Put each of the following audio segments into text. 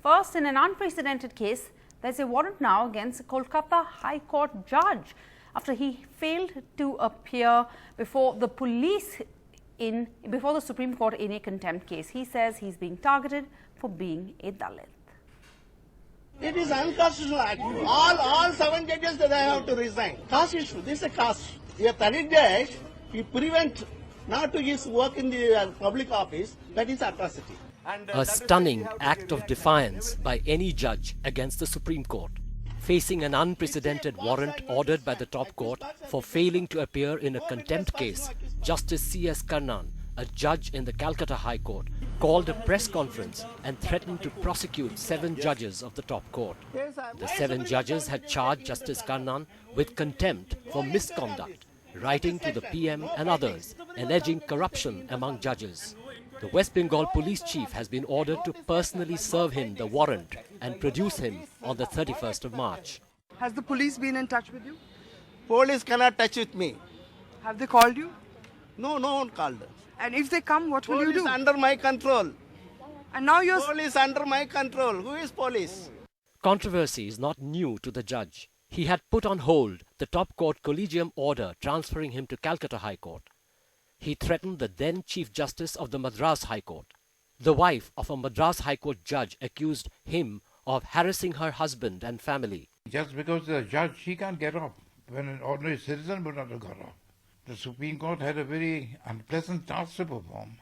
First, in an unprecedented case, there's a warrant now against a Kolkata High Court judge after he failed to appear before the Supreme Court in a contempt case. He says he's being targeted for being a Dalit. It is unconstitutional act. All 7 judges that I have to resign. Caste issue. This is a caste. A Dalit judge, he prevent not to his work in the public office. That is atrocity. A stunning act of defiance by any judge against the Supreme Court, facing an unprecedented warrant ordered by the top court for failing to appear in a contempt case. Justice C.S. Karnan, a judge in the Calcutta High Court, called a press conference and threatened to prosecute 7 judges of the top court. The 7 judges had charged Justice Karnan with contempt for misconduct, writing to the PM and others, alleging corruption among judges. The West Bengal police chief has been ordered to personally serve him the warrant and produce him on the 31st of March. Has the police been in touch with you? Police cannot touch with me. Have they called you? No one called. And if they come, what will you do? Police under my control. And now you're... Police under my control. Who is police? Controversy is not new to the judge. He had put on hold the top court collegium order transferring him to Calcutta High Court. He threatened the then Chief Justice of the Madras High Court. The wife of a Madras High Court judge accused him of harassing her husband and family. Just because the judge, he can't get off when an ordinary citizen would not have got off. The Supreme Court had a very unpleasant task to perform.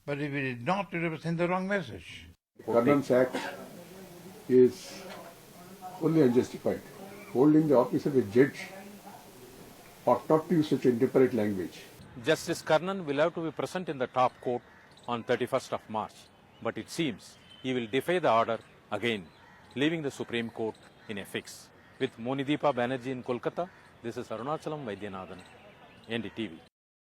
But if it did not, it would send the wrong message. Karnan's act is only unjustified. Holding the office of a judge ought not to use such intemperate language. Justice Karnan will have to be present in the top court on 31st of March. But it seems he will defy the order again, leaving the Supreme Court in a fix. With Monideepa Banerjee in Kolkata, this is Arunachalam Vaidyanathan, NDTV.